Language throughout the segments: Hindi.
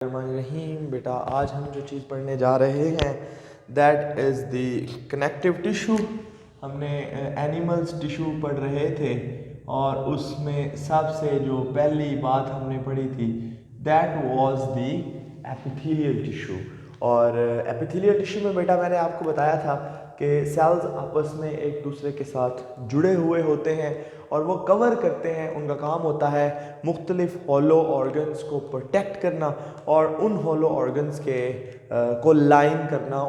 रहीम बेटा, आज हम जो चीज़ पढ़ने जा रहे हैं that is the connective tissue. हमने एनिमल्स टिश्यू पढ़ रहे थे और उसमें सबसे जो पहली बात हमने पढ़ी थी that was the epithelial tissue. और एपिथेलियल टिश्यू में बेटा मैंने आपको बताया था कि सेल्स आपस में एक दूसरे के साथ जुड़े हुए होते हैं और वो कवर करते हैं। उनका काम होता है मुख्तलिफ हॉलो ऑर्गन्स को प्रोटेक्ट करना और उन हॉलो ऑर्गन्स के को लाइन करना,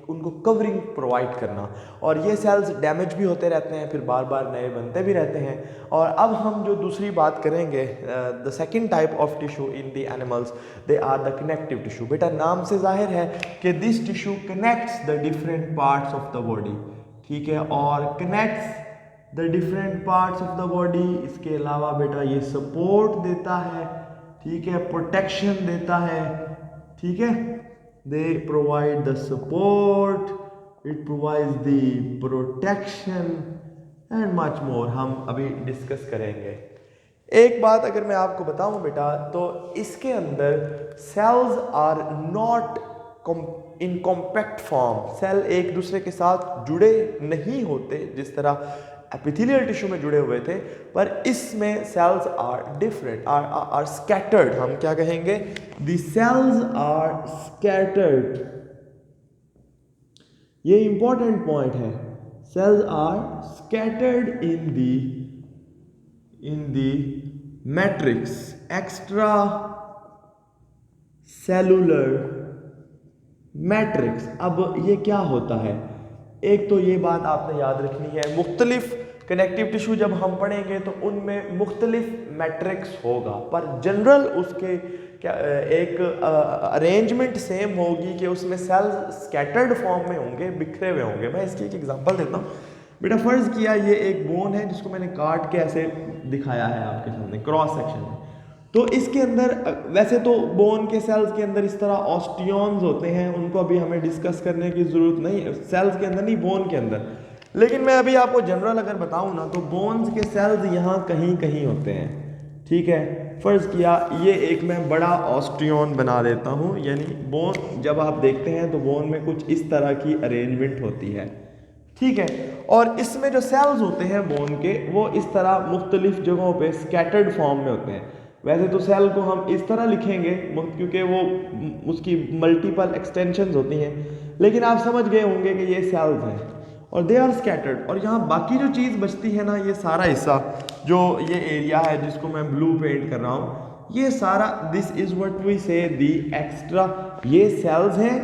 उनको कवरिंग प्रोवाइड करना। और ये सेल्स डैमेज भी होते रहते हैं, फिर बार बार नए बनते भी रहते हैं। और अब हम जो दूसरी बात करेंगे, the second type of tissue in the animals, they are the connective tissue. बेटा नाम से जाहिर है कि this tissue connects the different parts of the body, ठीक है, और connects the different parts of the body. इसके अलावा बेटा ये सपोर्ट देता है, ठीक है, प्रोटेक्शन देता है, ठीक है, they provide the support, it provides the protection and much more. हम अभी डिस्कस करेंगे। एक बात अगर मैं आपको बताऊं बेटा, तो इसके अंदर cells are not in compact form. Cell एक दूसरे के साथ जुड़े नहीं होते जिस तरह एपिथेलियल टिश्यू में जुड़े हुए थे, पर इसमें cells are different, are scattered. हम क्या कहेंगे? The cells are scattered. ये इंपॉर्टेंट पॉइंट है। Cells are scattered in the matrix, extracellular matrix. अब ये क्या होता है? एक तो ये बात आपने याद रखनी है, मुख्तलिफ कनेक्टिव टिश्यू जब हम पढ़ेंगे तो उनमें मुख्तलिफ मैट्रिक्स होगा, पर जनरल उसके क्या एक अरेंजमेंट सेम होगी कि उसमें सेल्स स्कैटर्ड फॉर्म में होंगे, बिखरे हुए होंगे। मैं इसकी एक एग्जांपल देता हूँ बेटा। फर्ज किया ये एक बोन है जिसको मैंने काट के ऐसे दिखाया है आपके सामने क्रॉस सेक्शन में। तो इसके अंदर वैसे तो बोन के सेल्स के अंदर इस तरह ऑस्टियॉन्स होते हैं, उनको अभी हमें डिस्कस करने की ज़रूरत नहीं है, सेल्स के अंदर नहीं, बोन के अंदर। लेकिन मैं अभी आपको जनरल अगर बताऊं ना, तो बोन्स के सेल्स यहाँ कहीं कहीं होते हैं, ठीक है। फ़र्ज़ किया ये एक मैं बड़ा ऑस्टियॉन बना देता हूँ, यानी बोन जब आप देखते हैं तो बोन में कुछ इस तरह की अरेंजमेंट होती है, ठीक है। और इसमें जो सेल्स होते हैं बोन के, वो इस तरह मुख्तलिफ जगहों पे स्कैटर्ड फॉर्म में होते हैं। वैसे तो सेल को हम इस तरह लिखेंगे क्योंकि वो उसकी मल्टीपल एक्सटेंशंस होती हैं, लेकिन आप समझ गए होंगे कि ये सेल्स हैं और दे आर स्कैटर्ड। और यहाँ बाकी जो चीज़ बचती है ना, ये सारा हिस्सा जो ये एरिया है जिसको मैं ब्लू पेंट कर रहा हूँ, ये सारा दिस इज व्हाट वी से दी एक्स्ट्रा, ये सेल्स हैं,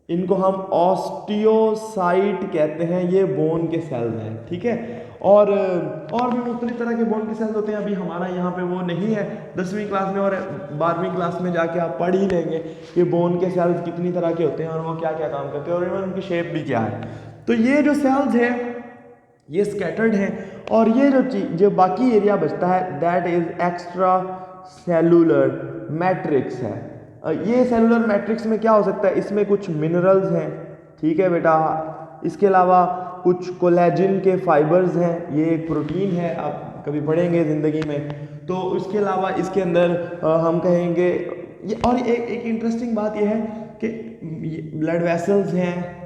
इनको हम ऑस्टियोसाइट कहते हैं, ये बोन के सेल्स हैं, ठीक है। और भी मुख्तलिफ तरह के बोन के सेल्स होते हैं, अभी हमारा यहाँ पे वो नहीं है 10वीं क्लास में, और 12वीं क्लास में जाके आप पढ़ ही लेंगे कि बोन के सेल्स कितनी तरह के होते हैं और वो क्या क्या काम करते हैं और इवन उनकी शेप भी क्या है। तो ये जो सेल्स हैं ये स्कैटर्ड हैं, और ये जो बाकी एरिया बचता है that is extra cellular matrix है। ये सेलुलर मैट्रिक्स में क्या हो सकता है? इसमें कुछ मिनरल्स हैं, ठीक है बेटा। इसके अलावा कुछ कोलेजन के फाइबर्स हैं, ये एक प्रोटीन है, आप कभी पढ़ेंगे ज़िंदगी में। तो इसके अलावा इसके अंदर हम कहेंगे ये, और एक इंटरेस्टिंग बात यह है कि ब्लड वेसल्स हैं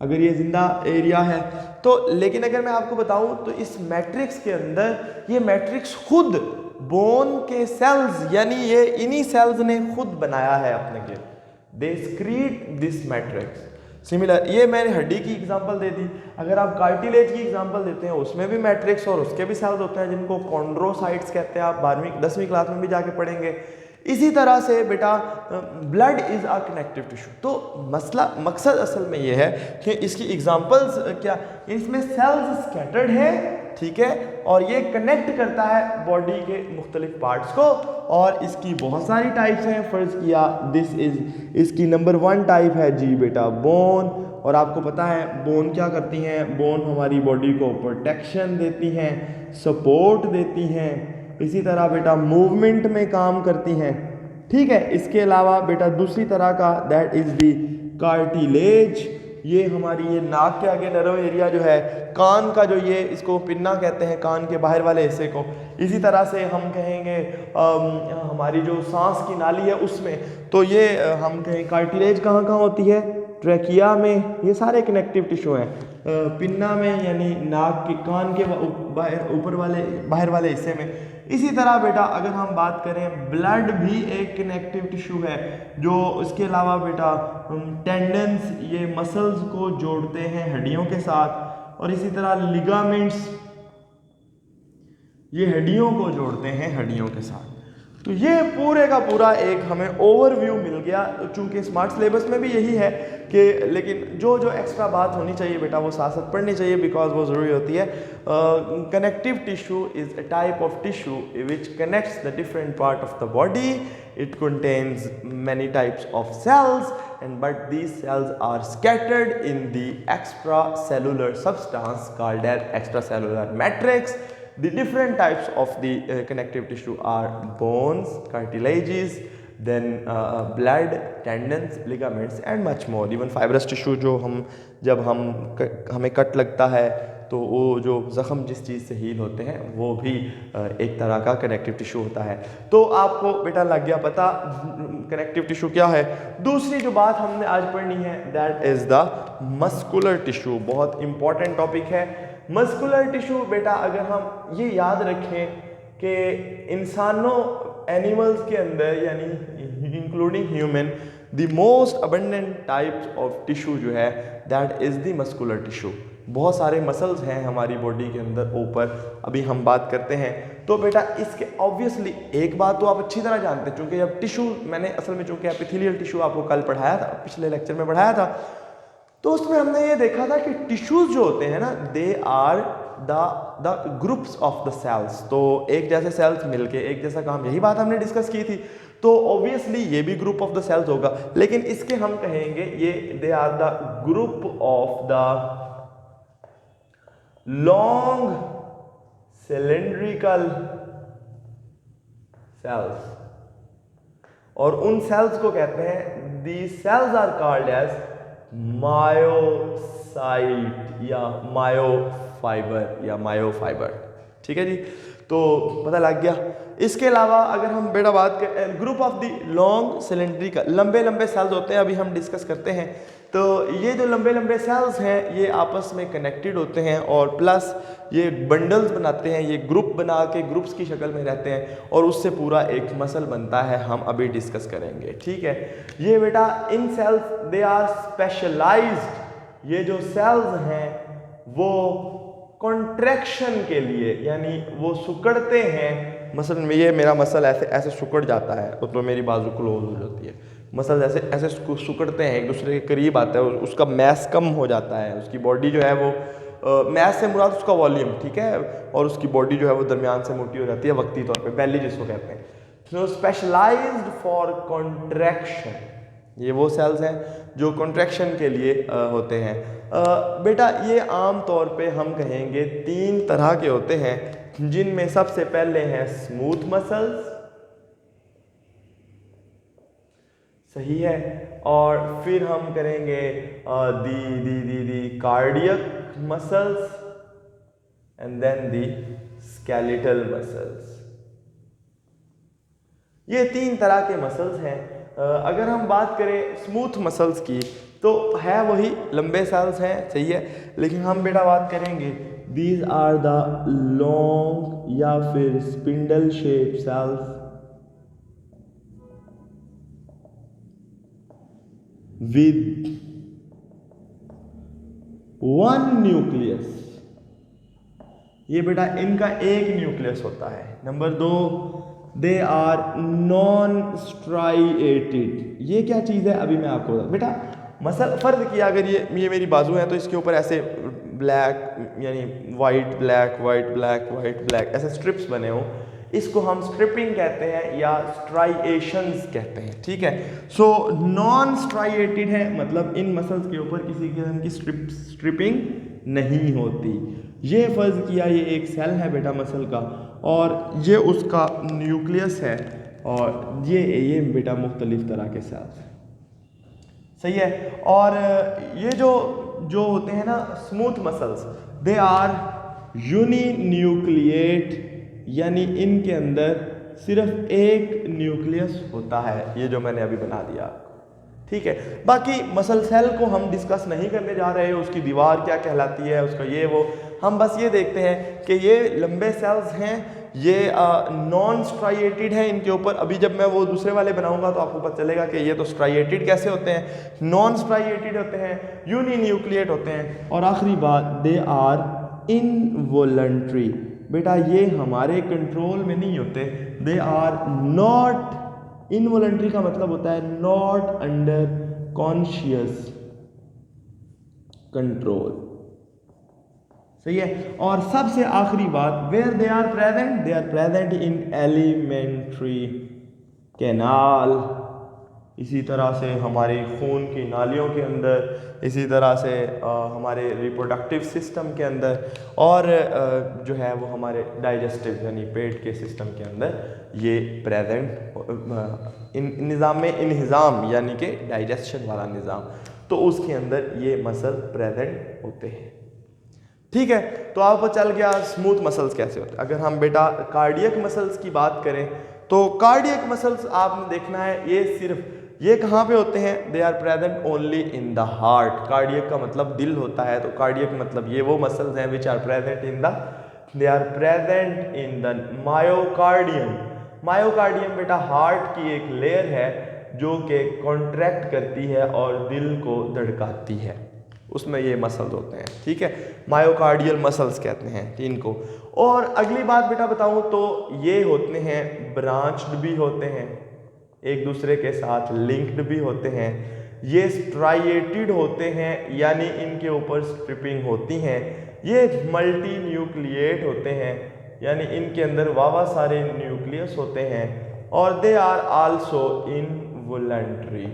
अगर ये जिंदा एरिया है तो। लेकिन अगर मैं आपको बताऊं तो इस मैट्रिक्स के अंदर ये मैट्रिक्स खुद बोन के सेल्स, यानी ये इन्हीं सेल्स ने खुद बनाया है अपने के, दे स्क्रीट दिस मैट्रिक्स। सिमिलर ये मैंने हड्डी की एग्जांपल दे दी, अगर आप कार्टिलेज की एग्जांपल देते हैं उसमें भी मैट्रिक्स और उसके भी सेल्स होते हैं जिनको कॉन्ड्रोसाइट्स कहते हैं, आप 10वीं क्लास में भी जाके पढ़ेंगे। इसी तरह से बेटा blood is a connective tissue. तो मकसद असल में ये है कि इसकी एग्जांपल्स क्या, इसमें सेल्स स्कैटर्ड है, ठीक है, और ये कनेक्ट करता है बॉडी के मुख्तलिफ पार्ट्स को, और इसकी बहुत सारी टाइप्स हैं। फर्ज किया दिस इज, इसकी नंबर 1 टाइप है जी बेटा बोन। और आपको पता है बोन क्या करती हैं? बोन हमारी बॉडी को प्रोटेक्शन देती हैं, सपोर्ट देती हैं, इसी तरह बेटा मूवमेंट में काम करती हैं, ठीक है। इसके अलावा बेटा दूसरी तरह का दैट इज दी कार्टिलेज, ये हमारी ये नाक के आगे नर्व एरिया जो है, कान का जो ये इसको पिन्ना कहते हैं, कान के बाहर वाले हिस्से को। इसी तरह से हम कहेंगे हमारी जो सांस की नाली है उसमें, तो ये हम कहें कार्टिलेज कहाँ कहाँ होती है, ट्रैकिया में, ये सारे कनेक्टिव टिश्यू हैं। पिन्ना में यानी नाक के कान के ऊपर वाले बाहर वाले हिस्से में। इसी तरह बेटा अगर हम बात करें, ब्लड भी एक कनेक्टिव टिश्यू है। जो इसके अलावा बेटा टेंडन्स, ये मसल्स को जोड़ते हैं हड्डियों के साथ, और इसी तरह लिगामेंट्स, ये हड्डियों को जोड़ते हैं हड्डियों के साथ। तो ये पूरे का पूरा एक हमें ओवरव्यू मिल गया। चूंकि स्मार्ट सिलेबस में भी यही है कि, लेकिन जो जो एक्स्ट्रा बात होनी चाहिए बेटा वो साथ साथ पढ़नी चाहिए, बिकॉज वो ज़रूरी होती है। Connective tissue is a type of tissue which connects the different part of the body. It contains many types of cells, but these cells are scattered in the extracellular substance called as extracellular matrix. The different types of the connective tissue are bones, cartilages, then blood, tendons, ligaments and much more. Even fibrous tissue जो जब हमें कट लगता है तो वो जो ज़ख़म जिस चीज़ से हील होते हैं वो भी एक तरह का कनेक्टिव टिश्यू होता है। तो आपको बेटा लग गया पता कनेक्टिव टिश्यू क्या है। दूसरी जो बात हमने आज पढ़नी है that is the muscular tissue. बहुत इंपॉर्टेंट टॉपिक है मस्कुलर टिश्यू। बेटा अगर हम ये याद रखें कि इंसानों एनिमल्स के अंदर यानी including human the most abundant types of tissue जो है that is the muscular tissue. बहुत सारे मसल्स हैं हमारी बॉडी के अंदर ऊपर, अभी हम बात करते हैं। तो बेटा इसके ऑब्वियसली एक बात तो आप अच्छी तरह जानते हैं, चूँकि जब टिश्यू मैंने असल में चूँकि एपिथेलियल टिश्यू आपको कल पढ़ाया था, पिछले लेक्चर में पढ़ाया था, तो उसमें हमने ये देखा था कि टिश्यूज़ जो होते हैं ना they are the groups of the cells. तो एक जैसे सेल्स मिलके एक जैसा काम, यही बात हमने डिस्कस की थी। तो ऑब्वियसली ये भी ग्रुप ऑफ द सेल्स होगा, लेकिन इसके हम कहेंगे ये they are the group of the long cylindrical cells, और उन सेल्स को कहते हैं the cells are called as myocyte या मायोफाइबर या मायोफाइबर। ठीक है जी, तो पता लग गया। इसके अलावा अगर हम बेटा बात करें group of the long cylindrical, लंबे लंबे सेल्स होते हैं, अभी हम डिस्कस करते हैं। तो ये जो लंबे लंबे सेल्स हैं ये आपस में कनेक्टेड होते हैं और प्लस ये बंडल्स बनाते हैं, ये ग्रुप बना के ग्रुप्स की शक्ल में रहते हैं और उससे पूरा एक मसल बनता है, हम अभी डिस्कस करेंगे। ठीक है, ये बेटा इन सेल्स दे आर स्पेशलाइज्ड। ये जो सेल्स हैं वो कॉन्ट्रैक्शन के लिए यानी वो सिकुड़ते हैं। मसलन में ये मेरा मसल ऐसे ऐसे सिकुड़ जाता है तो मेरी बाजू क्लोज हो जाती है। मसल ऐसे ऐसे सिकुड़ते हैं, एक दूसरे के करीब आता है, उसका मैस कम हो जाता है, उसकी बॉडी जो है वो मैस से मुराद उसका वॉल्यूम, ठीक है, और उसकी बॉडी जो है वो दरमियान से मोटी हो जाती है वक्ती तौर पे, बेली जिसको कहते हैं। सो स्पेशलाइज्ड फॉर कॉन्ट्रैक्शन, ये वो सेल्स हैं जो कॉन्ट्रैक्शन के लिए होते हैं। बेटा ये आम तौर पे हम कहेंगे 3 तरह के होते हैं, जिनमें सबसे पहले हैं स्मूथ मसल्स, सही है, और फिर हम करेंगे the cardiac muscles and then the skeletal muscles. ये 3 तरह के मसल्स हैं। अगर हम बात करें स्मूथ मसल्स की तो है वही लंबे सेल्स हैं, सही है, लेकिन हम बेटा बात करेंगे दीज आर द लॉन्ग या फिर spindle shape cells with one nucleus. ये बेटा इनका एक न्यूक्लियस होता है। Number 2 they are non striated. ये क्या चीज़ है अभी मैं आपको बेटा मसल फर्ज किया, अगर ये मेरी बाजू है तो इसके ऊपर ऐसे ब्लैक यानी white black white black white black ऐसे स्ट्रिप्स बने हों, इसको हम स्ट्रिपिंग कहते हैं या स्ट्राइएशंस कहते हैं। ठीक है, सो नॉन स्ट्राइएटेड है, मतलब इन मसल्स के ऊपर किसी किस्म की स्ट्रिपिंग नहीं होती। ये फर्ज किया ये एक सेल है बेटा मसल का और ये उसका न्यूक्लियस है और ये बेटा मुख्तलिफ तरह के सेल्स हैं। सही है। और ये जो जो होते हैं ना smooth muscles, they are uninucleate, यानी इनके अंदर सिर्फ एक न्यूक्लियस होता है, ये जो मैंने अभी बना दिया आपको। ठीक है, बाकी मसल सेल को हम डिस्कस नहीं करने जा रहे हैं, उसकी दीवार क्या कहलाती है, उसका ये वो, हम बस ये देखते हैं कि ये लंबे सेल्स हैं, ये नॉन स्ट्राइएटेड है इनके ऊपर। अभी जब मैं वो दूसरे वाले बनाऊंगा तो आपको पता चलेगा कि ये तो स्ट्राइएटेड कैसे होते हैं, नॉन स्ट्राइएटेड होते हैं, यूनिन्यूक्लिएट होते हैं। और आखिरी बात, दे आर इनवॉलंटरी, बेटा ये हमारे कंट्रोल में नहीं होते, दे आर नॉट, इनवॉलंटरी का मतलब होता है नॉट अंडर कॉन्शियस कंट्रोल, सही है। और सबसे आखिरी बात, where they are present in alimentary canal, इसी तरह से हमारे खून की नालियों के अंदर, इसी तरह से हमारे रिप्रोडक्टिव सिस्टम के अंदर, और जो है वो हमारे डाइजेस्टिव यानी पेट के सिस्टम के अंदर ये प्रेजेंट, इन निज़ाम में इन्हिज़ाम यानी कि डाइजेशन वाला निज़ाम, तो उसके अंदर ये मसल प्रेजेंट होते हैं। ठीक है, तो आपको चल गया स्मूथ मसल्स कैसे होते हैं। अगर हम बेटा कार्डियक मसल्स की बात करें तो कार्डियक मसल्स आपने देखना है, ये सिर्फ ये कहाँ पे होते हैं, they are present only in the heart. Cardiac का मतलब दिल होता है, तो कार्डियक मतलब ये वो मसल्स हैं which are present in the, they are present in the myocardium. Myocardium बेटा हार्ट की एक लेयर है जो कि कॉन्ट्रैक्ट करती है और दिल को धड़काती है, उसमें ये मसल्स होते हैं। ठीक है, मायोकार्डियल मसल्स कहते हैं इनको। और अगली बात बेटा बताऊं तो ये होते हैं ब्रांच्ड भी होते हैं, एक दूसरे के साथ लिंक्ड भी होते हैं, ये स्ट्राइएटेड होते हैं यानी इनके ऊपर स्ट्रिपिंग होती हैं, ये मल्टी न्यूक्लिएट होते हैं यानी इनके अंदर वावा सारे न्यूक्लियस होते हैं, और दे आर आल्सो इनवॉलंटरी,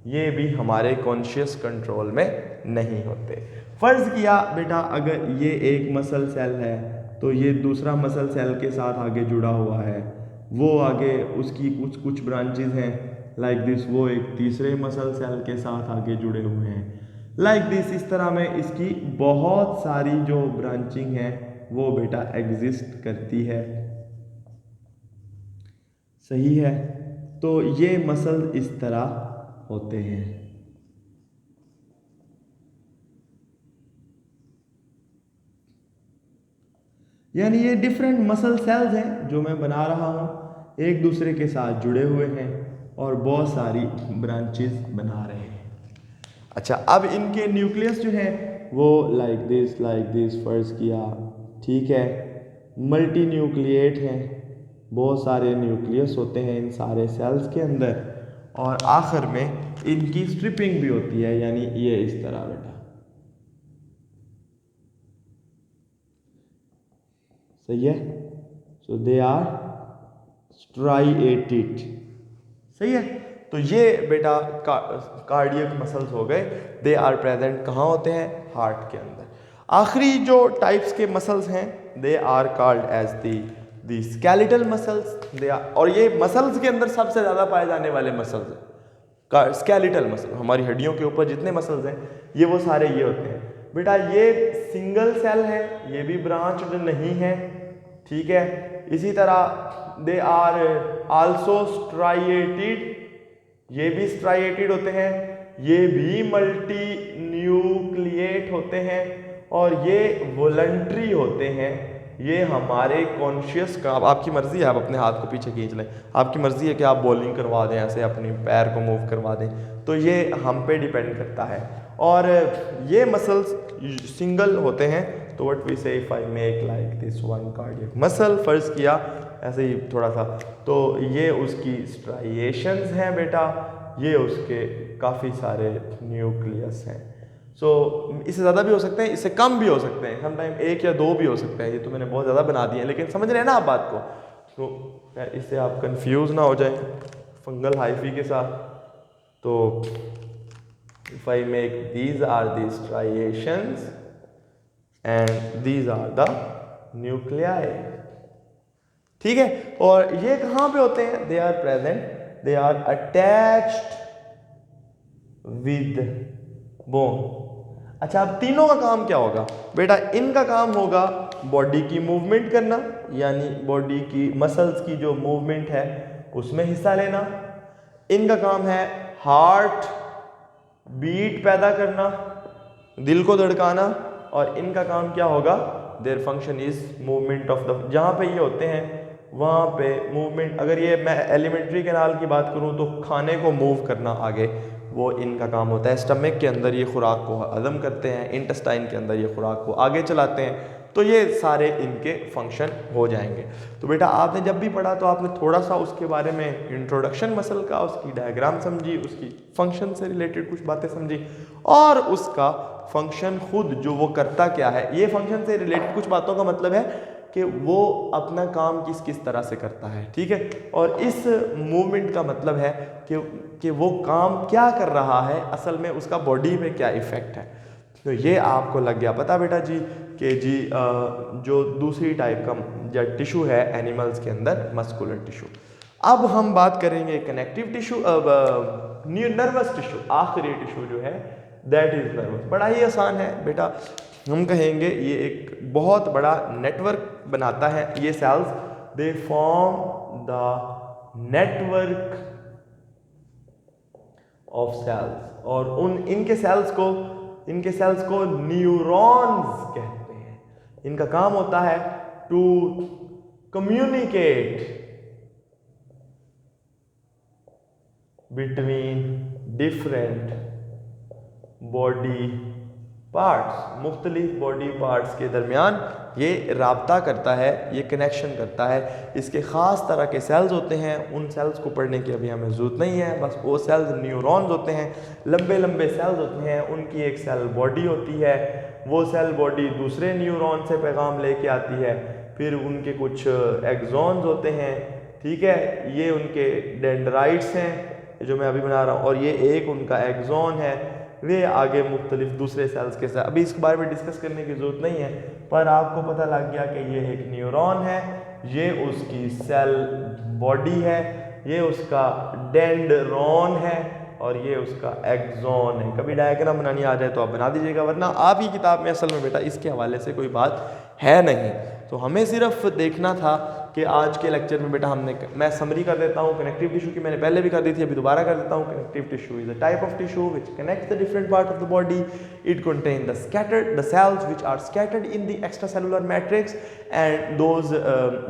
ये भी हमारे कॉन्शियस कंट्रोल में नहीं होते। फर्ज किया बेटा अगर ये एक मसल सेल है तो ये दूसरा मसल सेल के साथ आगे जुड़ा हुआ है, वो आगे उसकी कुछ कुछ ब्रांचेज हैं लाइक दिस, वो एक तीसरे मसल सेल के साथ आगे जुड़े हुए हैं लाइक दिस। इस तरह में इसकी बहुत सारी जो ब्रांचिंग है वो बेटा एग्जिस्ट करती है, सही है। तो ये मसल इस तरह होते हैं। यानी ये डिफरेंट मसल सेल्स हैं जो मैं बना रहा हूँ, एक दूसरे के साथ जुड़े हुए हैं और बहुत सारी ब्रांचेस बना रहे हैं। अच्छा, अब इनके न्यूक्लियस जो हैं वो लाइक दिस फर्ज किया, ठीक है, मल्टी न्यूक्लिएट हैं, बहुत सारे न्यूक्लियस होते हैं इन सारे सेल्स के अंदर, और आखिर में इनकी स्ट्रिपिंग भी होती है यानी ये इस तरह बेटा, सही है। सो दे आर स्ट्राइएटेड, सही है। तो ये बेटा कार्डियक मसल्स हो गए, दे आर प्रेजेंट कहाँ होते हैं, हार्ट के अंदर। आखिरी जो टाइप्स के मसल्स हैं they are called as the skeletal muscles, they are, और ये मसल्स के अंदर सबसे ज़्यादा पाए जाने वाले मसल्स हैं स्केलेटल मसल, हमारी हड्डियों के ऊपर जितने मसल्स हैं ये वो सारे ये होते हैं बेटा। ये सिंगल सेल है, ये भी ब्रांच्ड नहीं है, ठीक है। इसी तरह दे आर आल्सो स्ट्राइएटेड, ये भी स्ट्राइएटेड होते हैं, ये भी मल्टी न्यूक्लिएट होते हैं, और ये वॉलंटरी होते हैं, ये हमारे कॉन्शियस का, अब आपकी मर्जी है, आप अपने हाथ को पीछे खींच लें, आपकी मर्जी है कि आप बॉलिंग करवा दें, ऐसे अपने पैर को मूव करवा दें, तो ये हम पे डिपेंड करता है। और ये मसल्स सिंगल होते हैं, तो व्हाट वी से if I make like this one cardiac muscle, फर्ज किया ऐसे ही थोड़ा सा, तो ये उसकी स्ट्राइएशंस हैं बेटा, ये उसके काफ़ी सारे न्यूक्लियस हैं। सो इससे ज़्यादा भी हो सकते हैं, इससे कम भी हो सकते हैं, समटाइम एक या दो भी हो सकते हैं, ये तो मैंने बहुत ज़्यादा बना दिए हैं, लेकिन समझ रहे हैं ना आप बात को, तो इससे आप कंफ्यूज ना हो जाए फंगल हाइफी के साथ। तो if I make these are the striations and these are the nuclei, ठीक है। और ये कहाँ पे होते हैं, they are present, they are attached with bone. अच्छा, अब तीनों का काम क्या होगा बेटा? इनका काम होगा बॉडी की मूवमेंट करना, यानी बॉडी की मसल्स की जो मूवमेंट है उसमें हिस्सा लेना। इनका काम है हार्ट बीट पैदा करना, दिल को धड़काना। और इनका काम क्या होगा? Their function is movement of the, जहाँ पे ये होते हैं वहाँ पे मूवमेंट। अगर ये मैं एलिमेंट्री कैनाल की बात करूँ तो खाने को मूव करना आगे, वो इनका काम होता है। स्टमक के अंदर ये खुराक को हजम करते हैं, इंटेस्टाइन के अंदर ये खुराक को आगे चलाते हैं। तो ये सारे इनके फंक्शन हो जाएंगे। तो बेटा आपने जब भी पढ़ा तो आपने थोड़ा सा उसके बारे में इंट्रोडक्शन मसल का, उसकी डायग्राम समझी, उसकी फंक्शन से रिलेटेड कुछ बातें समझी, और उसका फंक्शन खुद जो वो करता क्या है। ये फंक्शन से रिलेटेड कुछ बातों का मतलब है कि वो अपना काम किस किस तरह से करता है, ठीक है। और इस मूवमेंट का मतलब है कि वो काम क्या कर रहा है, असल में उसका बॉडी में क्या इफ़ेक्ट है। तो ये आपको लग गया पता बेटा जी कि जी जो दूसरी टाइप का जो टिशू है एनिमल्स के अंदर, मस्कुलर टिशू। अब हम बात करेंगे कनेक्टिव टिशू, नर्वस टिशू। आखिरी टिशू जो है दैट इज नर्वस। बड़ा ही आसान है बेटा, हम कहेंगे ये एक बहुत बड़ा नेटवर्क बनाता है। ये cells they form the network of cells, और इनके सेल्स को न्यूरॉन्स कहते हैं। इनका काम होता है to communicate between different body parts. मुख्तलिफ बॉडी पार्ट्स के दरमियान ये राब्ता करता है, ये कनेक्शन करता है। इसके ख़ास तरह के सेल्स होते हैं, उन सेल्स को पढ़ने की अभी हमें ज़रूरत नहीं है। बस वो सेल्स न्यूरॉन्स होते हैं, लंबे लंबे सेल्स होते हैं। उनकी एक सेल बॉडी होती है, वो सेल बॉडी दूसरे न्यूरॉन से पैगाम लेके आती है। फिर उनके कुछ एक्सॉन्स होते हैं, ठीक है, ये उनके डेंड्राइट्स हैं जो मैं अभी बना रहा हूँ, और ये एक उनका एक्सॉन है। वे आगे मुख्तलिफ दूसरे सेल्स के साथ, अभी इसके बारे में डिस्कस करने की ज़रूरत नहीं है, पर आपको पता लग गया कि ये एक न्यूरॉन है, ये उसकी सेल बॉडी है, ये उसका डेंड्रॉन है, और ये उसका एक्सॉन है। कभी डायग्राम बनानी आ जाए तो आप बना दीजिएगा, वरना आप ही किताब में असल में बेटा इसके हवाले से कोई बात है नहीं। तो हमें सिर्फ देखना था कि आज के लेक्चर में बेटा मैं समरी कर देता हूँ। कनेक्टिव टिश्यू की मैंने पहले भी कर दी थी, अभी दोबारा कर देता हूँ। Connective tissue is a type of tissue which connects the different part of the body. It contain the cells which are scattered in the extracellular matrix, and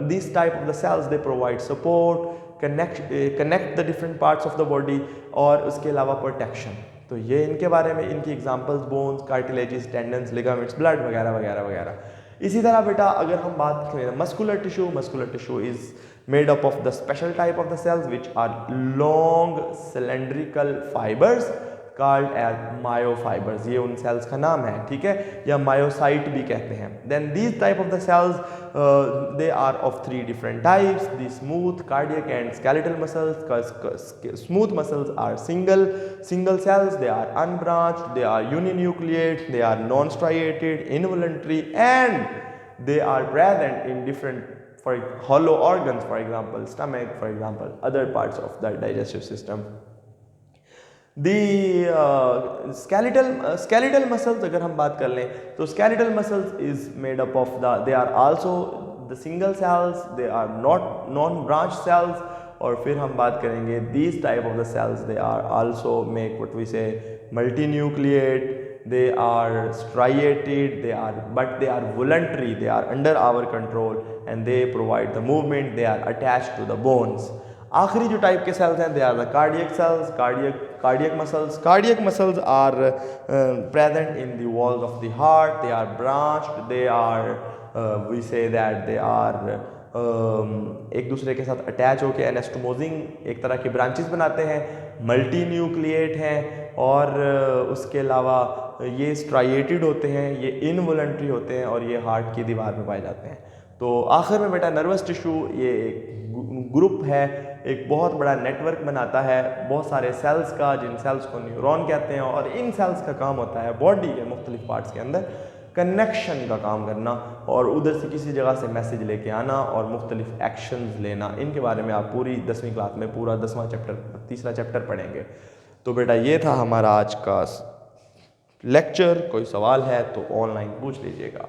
these type of the cells they provide support, connect the different parts of the body, और उसके अलावा प्रोटेक्शन। तो ये इनके बारे में, इनकी examples bones, cartilages, tendons, ligaments, blood वगैरह वगैरह वगैरह। इसी तरह बेटा अगर हम बात करें muscular tissue is made up of the special type of the cells which are long cylindrical fibres called as myofibres. ये उन सेल्स का नाम है, ठीक है, या मायोसाइट भी कहते हैं। Then these type of the cells they are of 3 different types: the smooth, cardiac and skeletal muscles. Smooth muscles are single cells, they are unbranched, they are uninucleate, they are non-striated, involuntary, and they are present in different hollow organs, for example stomach, for example other parts of the digestive system. skeletal muscles अगर हम बात कर लें तो skeletal muscles is made up of they are also the single cells, they are not non-branched cells. और फिर हम बात करेंगे these type of the cells they are also make what we say multinucleate, they are striated, but they are voluntary, they are under our control and they provide the movement, they are attached to the bones. आखिरी जो टाइप के सेल्स हैं they are the cardiac cells, cardiac muscles are present in the walls of the heart, they are branched, they are we say that they are एक दूसरे के साथ अटैच होकर एनास्टोमोजिंग एक तरह की ब्रांचेस बनाते हैं, मल्टी न्यूक्लिएट हैं, और उसके अलावा ये स्ट्राइएटेड होते हैं, ये इनवॉलंटरी होते हैं, और ये हार्ट की दीवार में पाए जाते हैं। तो आखिर में बेटा नर्वस टिश्यू ये एक ग्रुप है, एक बहुत बड़ा नेटवर्क बनाता है बहुत सारे सेल्स का, जिन सेल्स को न्यूरॉन कहते हैं, और इन सेल्स का काम होता है बॉडी के मुख्तलिफ पार्ट्स के अंदर कनेक्शन का काम करना, और उधर से किसी जगह से मैसेज लेके आना और मुख्तलिफ एक्शंस लेना। इनके बारे में आप पूरी 10वीं क्लास में पूरा 10वां चैप्टर, तीसरा चैप्टर पढ़ेंगे। तो बेटा ये था हमारा आज का लेक्चर। कोई सवाल है तो ऑनलाइन पूछ लीजिएगा।